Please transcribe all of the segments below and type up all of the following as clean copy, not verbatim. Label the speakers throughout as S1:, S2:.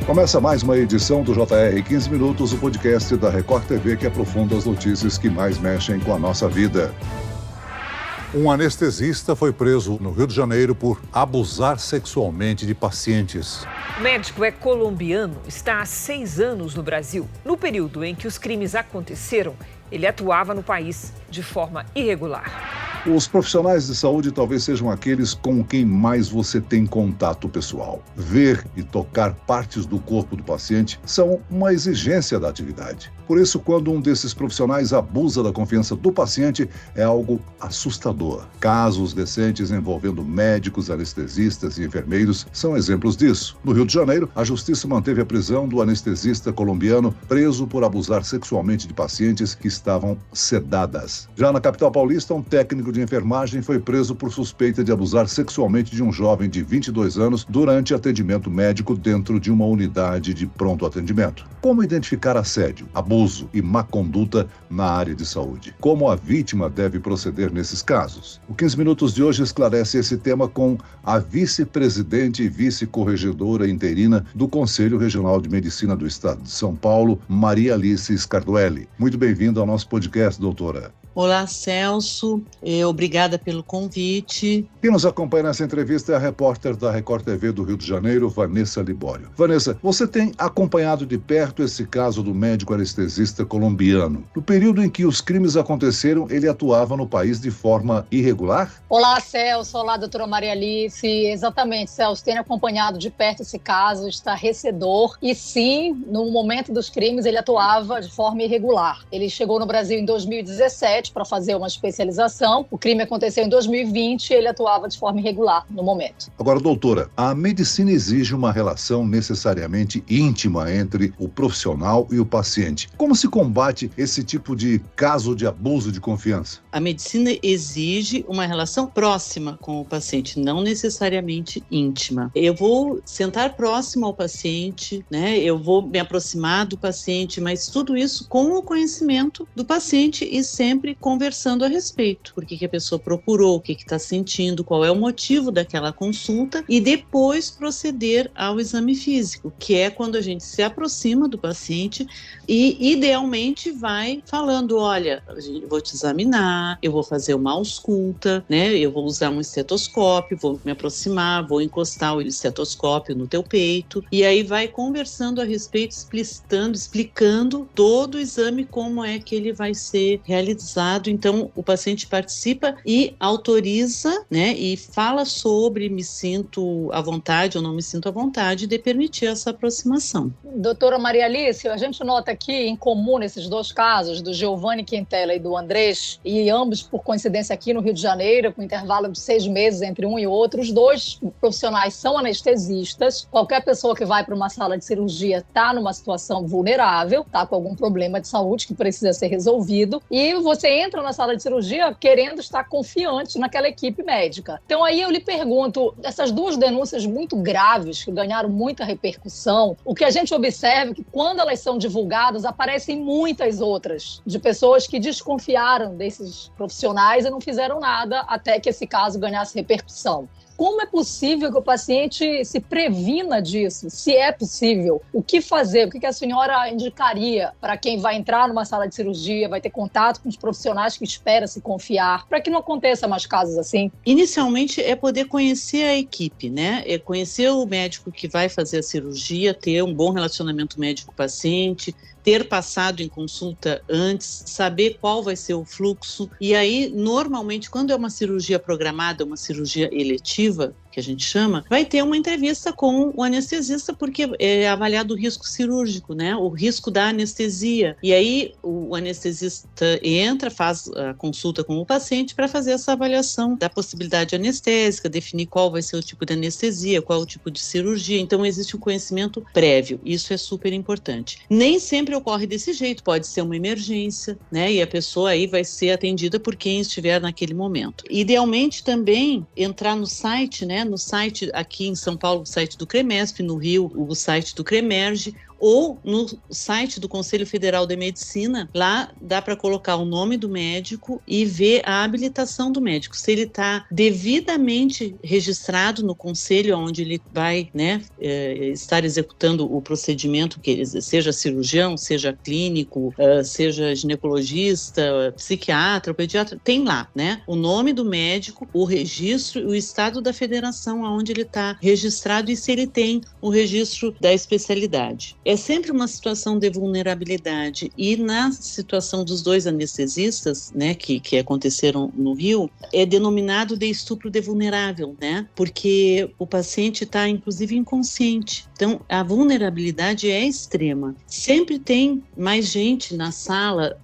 S1: Começa mais uma edição do JR 15 Minutos, o podcast da Record TV que aprofunda as notícias que mais mexem com a nossa vida. Um anestesista foi preso no Rio de Janeiro por abusar sexualmente de pacientes.
S2: O médico é colombiano, está há 6 anos no Brasil. No período em que os crimes aconteceram, ele atuava no país de forma irregular.
S1: Os profissionais de saúde talvez sejam aqueles com quem mais você tem contato pessoal. Ver e tocar partes do corpo do paciente são uma exigência da atividade. Por isso, quando um desses profissionais abusa da confiança do paciente, é algo assustador. Casos recentes envolvendo médicos, anestesistas e enfermeiros são exemplos disso. No Rio de Janeiro, a justiça manteve a prisão do anestesista colombiano preso por abusar sexualmente de pacientes que estavam sedadas. Já na capital paulista, um técnico de enfermagem foi preso por suspeita de abusar sexualmente de um jovem de 22 anos durante atendimento médico dentro de uma unidade de pronto atendimento. Como identificar assédio, abuso e má conduta na área de saúde? Como a vítima deve proceder nesses casos? O 15 Minutos de hoje esclarece esse tema com a vice-presidente e vice-corregedora interina do Conselho Regional de Medicina do Estado de São Paulo, Maria Alice Scardoelli. Muito bem-vinda ao nosso podcast, doutora.
S3: Olá, Celso. Obrigada pelo convite.
S1: Quem nos acompanha nessa entrevista é a repórter da Record TV do Rio de Janeiro, Vanessa Libório. Vanessa, você tem acompanhado de perto esse caso do médico anestesista colombiano. No período em que os crimes aconteceram, ele atuava no país de forma irregular?
S4: Olá, Celso. Olá, doutora Maria Alice. Exatamente, Celso. Tenho acompanhado de perto esse caso, estarrecedor. E sim, no momento dos crimes, ele atuava de forma irregular. Ele chegou no Brasil em 2017 para fazer uma especialização. O crime aconteceu em 2020 e ele atuava de forma irregular no momento.
S1: Agora, doutora, a medicina exige uma relação necessariamente íntima entre o profissional e o paciente. Como se combate esse tipo de caso de abuso de confiança?
S3: A medicina exige uma relação próxima com o paciente, não necessariamente íntima. Eu vou sentar próximo ao paciente, né? Eu vou me aproximar do paciente, mas tudo isso com o conhecimento do paciente e sempre conversando a respeito. Por que a pessoa procurou, o que está sentindo, qual é o motivo daquela consulta e depois proceder ao exame físico, que é quando a gente se aproxima do paciente e idealmente vai falando, olha, eu vou te examinar, eu vou fazer uma ausculta, né? Eu vou usar um estetoscópio, vou me aproximar, vou encostar o estetoscópio no teu peito e aí vai conversando a respeito, explicando todo o exame, como é que ele vai ser realizado. Então, o paciente participa e autoriza, né, e fala sobre me sinto à vontade ou não me sinto à vontade de permitir essa aproximação.
S4: Doutora Maria Alice, a gente nota aqui em comum nesses dois casos, do Giovanni Quintela e do Andrés, e ambos por coincidência aqui no Rio de Janeiro, com intervalo de 6 meses entre um e outro, os dois profissionais são anestesistas. Qualquer pessoa que vai para uma sala de cirurgia está numa situação vulnerável, está com algum problema de saúde que precisa ser resolvido, e você entra na sala de cirurgia querendo estar confiante naquela equipe médica. Então aí eu lhe pergunto, essas duas denúncias muito graves que ganharam muita repercussão, o que a gente observa é que quando elas são divulgadas aparecem muitas outras de pessoas que desconfiaram desses profissionais e não fizeram nada até que esse caso ganhasse repercussão. Como é possível que o paciente se previna disso? Se é possível, o que fazer? O que a senhora indicaria para quem vai entrar numa sala de cirurgia, vai ter contato com os profissionais que espera se confiar, para que não aconteça mais casos assim?
S3: Inicialmente é poder conhecer a equipe, né? É conhecer o médico que vai fazer a cirurgia, ter um bom relacionamento médico-paciente, ter passado em consulta antes, saber qual vai ser o fluxo. E aí, normalmente, quando é uma cirurgia programada, uma cirurgia eletiva, que a gente chama, vai ter uma entrevista com o anestesista, porque é avaliado o risco cirúrgico, né? O risco da anestesia. E aí o anestesista entra, faz a consulta com o paciente para fazer essa avaliação da possibilidade anestésica, definir qual vai ser o tipo de anestesia, qual o tipo de cirurgia. Então existe um conhecimento prévio. Isso é super importante. Nem sempre ocorre desse jeito, pode ser uma emergência, né? E a pessoa aí vai ser atendida por quem estiver naquele momento. Idealmente também entrar no site, né? No site aqui em São Paulo, o site do CREMESP, no Rio, o site do CREMERGE, ou no site do Conselho Federal de Medicina. Lá dá para colocar o nome do médico e ver a habilitação do médico, se ele está devidamente registrado no conselho onde ele vai, né, estar executando o procedimento, que seja cirurgião, seja clínico, seja ginecologista, psiquiatra, pediatra, tem lá, né, o nome do médico, o registro e o estado da federação onde ele está registrado e se ele tem o registro da especialidade. É sempre uma situação de vulnerabilidade, e na situação dos 2 anestesistas, né, que aconteceram no Rio, é denominado de estupro de vulnerável, né, porque o paciente está inclusive inconsciente. Então, a vulnerabilidade é extrema. Sempre tem mais gente na sala,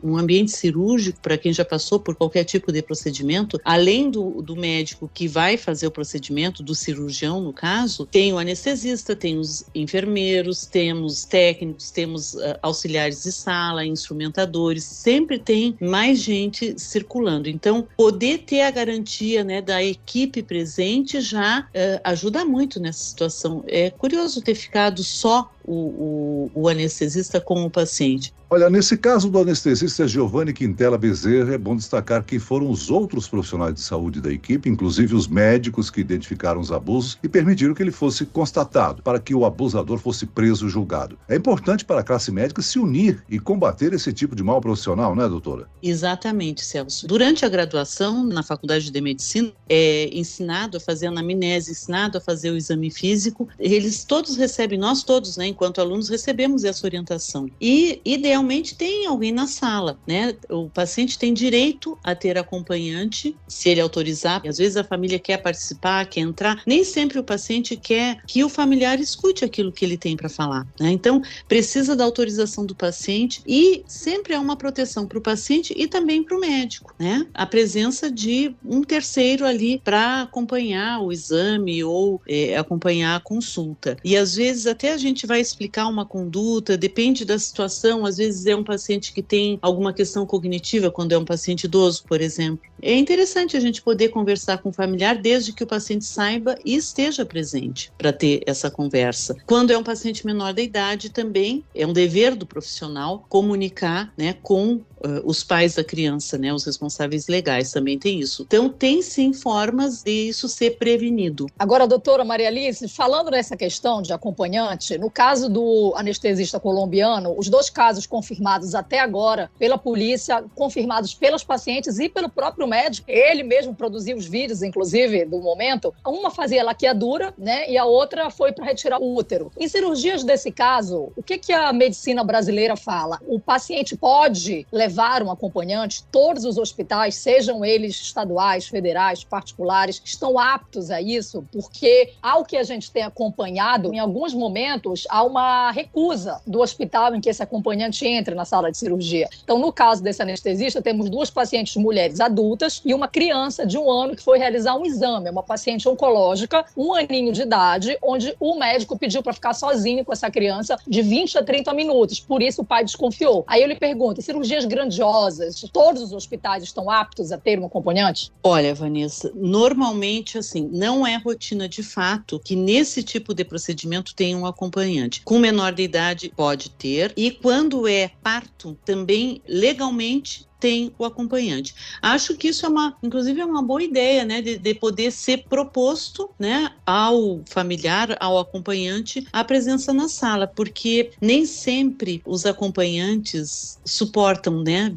S3: um ambiente cirúrgico, para quem já passou por qualquer tipo de procedimento, além do médico que vai fazer o procedimento, do cirurgião no caso, tem o anestesista, tem os enfermeiros, temos técnicos, temos auxiliares de sala, instrumentadores, sempre tem mais gente circulando. Então, poder ter a garantia, né, da equipe presente já ajuda muito nessa situação. É curioso ter ficado só o anestesista com o paciente.
S1: Olha, nesse caso do anestesista Giovanni Quintela Bezerra, é bom destacar que foram os outros profissionais de saúde da equipe, inclusive os médicos, que identificaram os abusos e permitiram que ele fosse constatado, para que o abusador fosse preso e julgado. É importante para a classe médica se unir e combater esse tipo de mal profissional, né, doutora?
S3: Exatamente, Celso. Durante a graduação, na Faculdade de Medicina, é ensinado a fazer anamnese, ensinado a fazer o exame físico. Eles todos recebem, nós todos, né, enquanto alunos, recebemos essa orientação. E, idealmente, tem alguém na sala, né? O paciente tem direito a ter acompanhante, se ele autorizar. Às vezes a família quer participar, quer entrar. Nem sempre o paciente quer que o familiar escute aquilo que ele tem para falar, né? Então, precisa da autorização do paciente, e sempre é uma proteção para o paciente e também para o médico, né? A presença de um terceiro ali para acompanhar o exame ou acompanhar a consulta. E às vezes até a gente vai explicar uma conduta, depende da situação. Às vezes é um paciente que tem alguma questão cognitiva, quando é um paciente idoso, por exemplo. É interessante a gente poder conversar com o familiar desde que o paciente saiba e esteja presente para ter essa conversa. Quando é um paciente menor da idade, também é um dever do profissional comunicar, né, com os pais da criança, né, os responsáveis legais, também tem isso. Então, tem sim formas de isso ser prevenido.
S4: Agora, doutora Maria Alice, falando nessa questão de acompanhante, no caso do anestesista colombiano, os 2 casos confirmados até agora pela polícia, confirmados pelos pacientes e pelo próprio médico, ele mesmo produziu os vídeos, inclusive, do momento, uma fazia laqueadura, né, e a outra foi para retirar o útero. Em cirurgias desse caso, o que a medicina brasileira fala? O paciente pode levar um acompanhante? Todos os hospitais, sejam eles estaduais, federais, particulares, estão aptos a isso? Porque, ao que a gente tem acompanhado, em alguns momentos, há uma recusa do hospital em que esse acompanhante entre na sala de cirurgia. Então, no caso desse anestesista, temos 2 pacientes mulheres adultas e uma criança de 1 ano que foi realizar um exame, uma paciente oncológica, 1 aninho de idade, onde o médico pediu para ficar sozinho com essa criança de 20 a 30 minutos. Por isso, o pai desconfiou. Aí eu lhe pergunto, cirurgias grandiosas, todos os hospitais estão aptos a ter um acompanhante?
S3: Olha, Vanessa, normalmente, assim, não é rotina de fato que nesse tipo de procedimento tem um acompanhante. Com menor de idade pode ter, e quando é parto, também legalmente tem o acompanhante. Acho que isso inclusive é uma boa ideia, né, de poder ser proposto, né, ao familiar, ao acompanhante, a presença na sala, porque nem sempre os acompanhantes suportam, né,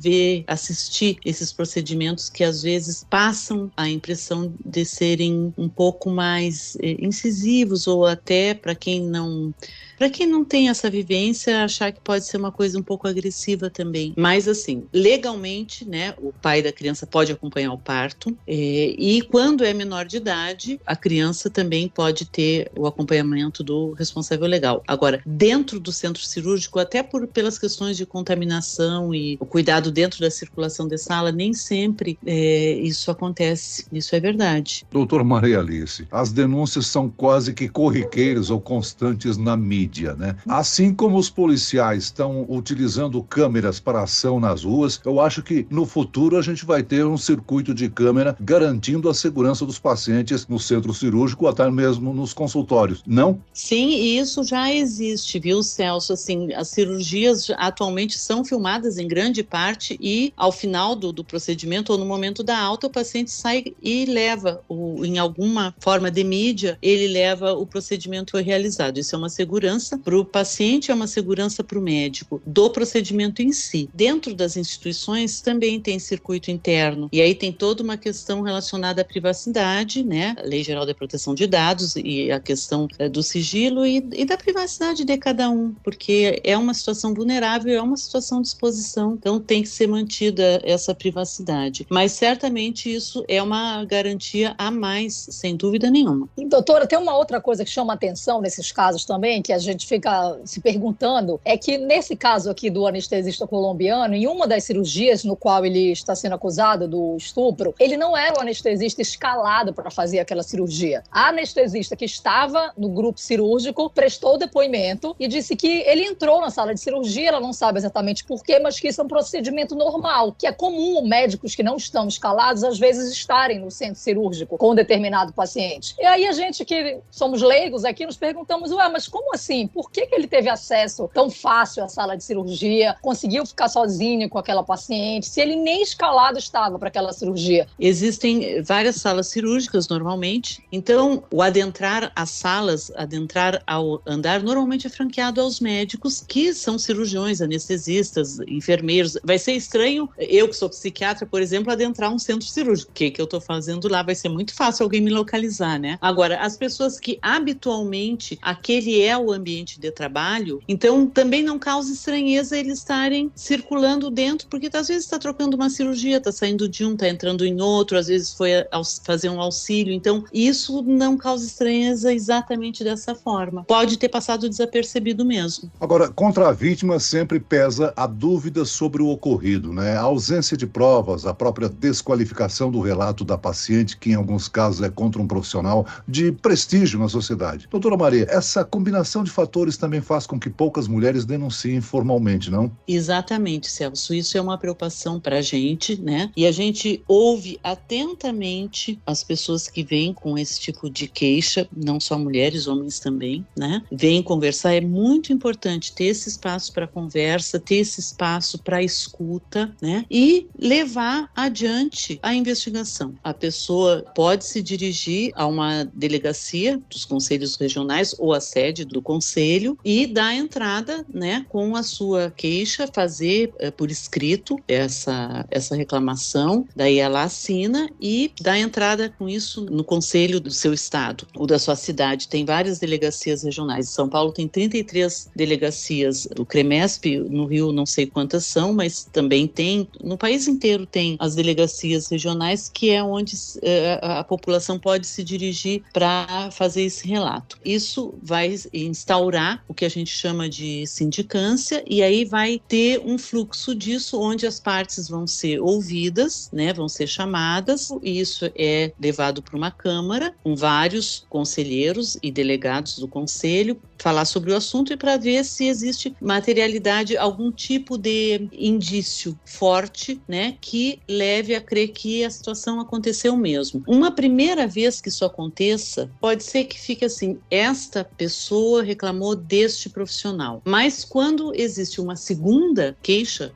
S3: assistir esses procedimentos que às vezes passam a impressão de serem um pouco mais incisivos, ou até para quem não tem essa vivência, achar que pode ser uma coisa um pouco agressiva também. Mas assim, legalmente, né, o pai da criança pode acompanhar o parto, e quando é menor de idade, a criança também pode ter o acompanhamento do responsável legal. Agora, dentro do centro cirúrgico, até pelas questões de contaminação e o cuidado dentro da circulação da sala, nem sempre isso acontece. Isso é verdade.
S1: Doutor Maria Alice, as denúncias são quase que corriqueiras ou constantes na mídia, né? Assim como os policiais estão utilizando câmeras para ação nas ruas, eu acho acho que no futuro a gente vai ter um circuito de câmera garantindo a segurança dos pacientes no centro cirúrgico, até mesmo nos consultórios, não?
S3: Sim, e isso já existe, viu, Celso? Assim, as cirurgias atualmente são filmadas em grande parte e ao final do procedimento ou no momento da alta, o paciente sai e leva, em alguma forma de mídia, ele leva o procedimento realizado. Isso é uma segurança para o paciente, é uma segurança para o médico, do procedimento em si. Dentro das instituições também tem circuito interno, e aí tem toda uma questão relacionada à privacidade, né? A Lei Geral de Proteção de Dados e a questão do sigilo e da privacidade de cada um, porque é uma situação vulnerável, é uma situação de exposição, então tem que ser mantida essa privacidade. Mas certamente isso é uma garantia a mais, sem dúvida nenhuma.
S4: E, doutora, tem uma outra coisa que chama atenção nesses casos também, que a gente fica se perguntando, é que nesse caso aqui do anestesista colombiano, em uma das cirurgias no qual ele está sendo acusado do estupro, ele não era o anestesista escalado para fazer aquela cirurgia. A anestesista que estava no grupo cirúrgico prestou depoimento e disse que ele entrou na sala de cirurgia, ela não sabe exatamente por quê, mas que isso é um procedimento normal, que é comum médicos que não estão escalados às vezes estarem no centro cirúrgico com um determinado paciente. E aí a gente que somos leigos aqui nos perguntamos, mas como assim? Por que ele teve acesso tão fácil à sala de cirurgia, conseguiu ficar sozinho com aquela paciente, se ele nem escalado estava para aquela cirurgia?
S3: Existem várias salas cirúrgicas normalmente, então o adentrar às salas, adentrar ao andar, normalmente é franqueado aos médicos que são cirurgiões, anestesistas, enfermeiros. Vai ser estranho, eu que sou psiquiatra, por exemplo, adentrar um centro cirúrgico. O que eu estou fazendo lá? Vai ser muito fácil alguém me localizar, né? Agora, as pessoas que habitualmente aquele é o ambiente de trabalho, então também não causa estranheza eles estarem circulando dentro, porque às vezes está trocando uma cirurgia, está saindo de um, está entrando em outro, às vezes foi fazer um auxílio, então isso não causa estranheza exatamente dessa forma. Pode ter passado desapercebido mesmo.
S1: Agora, contra a vítima sempre pesa a dúvida sobre o ocorrido, né? A ausência de provas, a própria desqualificação do relato da paciente, que em alguns casos é contra um profissional de prestígio na sociedade. Doutora Maria, essa combinação de fatores também faz com que poucas mulheres denunciem formalmente, não?
S3: Exatamente, Celso. Isso é uma preocupação para a gente, né? E a gente ouve atentamente as pessoas que vêm com esse tipo de queixa, não só mulheres, homens também, né? Vêm conversar. É muito importante ter esse espaço para conversa, ter esse espaço para escuta, né? E levar adiante a investigação. A pessoa pode se dirigir a uma delegacia dos conselhos regionais ou a sede do conselho e dar entrada, né, com a sua queixa, fazer por escrito essa reclamação, daí ela assina e dá entrada com isso no conselho do seu estado ou da sua cidade. Tem várias delegacias regionais. São Paulo tem 33 delegacias do CREMESP, no Rio não sei quantas são, mas também tem, no país inteiro tem as delegacias regionais, que é onde a população pode se dirigir para fazer esse relato. Isso vai instaurar o que a gente chama de sindicância e aí vai ter um fluxo disso onde as partes vão ser ouvidas, né, vão ser chamadas, e isso é levado para uma câmara com vários conselheiros e delegados do conselho, falar sobre o assunto e para ver se existe materialidade, algum tipo de indício forte, né, que leve a crer que a situação aconteceu mesmo. Uma primeira vez que isso aconteça, pode ser que fique assim, esta pessoa reclamou deste profissional, mas quando existe uma segunda queixa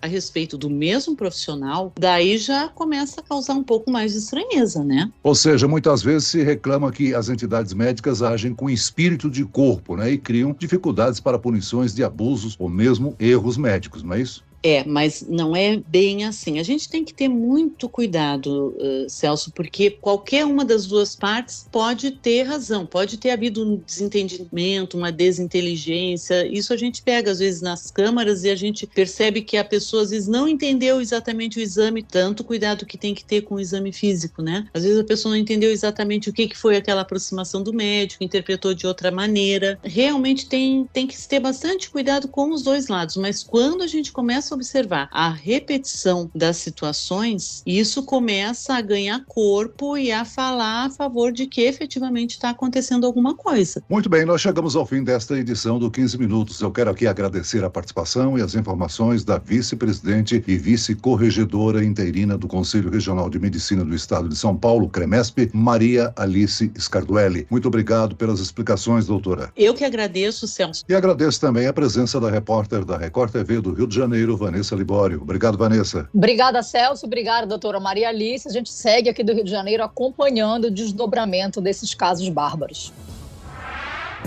S3: a respeito do mesmo profissional, daí já começa a causar um pouco mais de estranheza, né?
S1: Ou seja, muitas vezes se reclama que as entidades médicas agem com espírito de corpo, né, e criam dificuldades para punições de abusos ou mesmo erros médicos, não é isso?
S3: Mas não é bem assim. A gente tem que ter muito cuidado, Celso, porque qualquer uma das duas partes pode ter razão, pode ter havido um desentendimento, uma desinteligência. Isso a gente pega às vezes nas câmaras e a gente percebe que a pessoa às vezes não entendeu exatamente o exame, tanto cuidado que tem que ter com o exame físico, né? Às vezes a pessoa não entendeu exatamente o que foi aquela aproximação do médico, interpretou de outra maneira. Realmente tem que ter bastante cuidado com os dois lados, mas quando a gente começa começa a observar a repetição das situações, isso começa a ganhar corpo e a falar a favor de que efetivamente está acontecendo alguma coisa.
S1: Muito bem, nós chegamos ao fim desta edição do 15 Minutos. Eu quero aqui agradecer a participação e as informações da vice-presidente e vice-corregedora interina do Conselho Regional de Medicina do Estado de São Paulo, CREMESP, Maria Alice Scarduelli. Muito obrigado pelas explicações, doutora.
S3: Eu que agradeço, Celso.
S1: E agradeço também a presença da repórter da Record TV do Rio de Janeiro, Vanessa Libório. Obrigado, Vanessa.
S4: Obrigada, Celso. Obrigada, doutora Maria Alice. A gente segue aqui do Rio de Janeiro acompanhando o desdobramento desses casos bárbaros.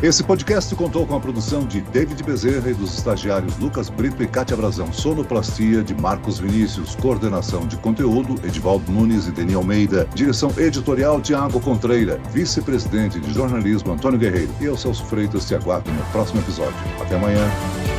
S1: Esse podcast contou com a produção de David Bezerra e dos estagiários Lucas Brito e Cátia Brazão, sonoplastia de Marcos Vinícius, coordenação de conteúdo Edivaldo Nunes e Deni Almeida, direção editorial Tiago Contreira, vice-presidente de jornalismo Antônio Guerreiro. E eu, Celso Freitas, te aguardo no próximo episódio. Até amanhã.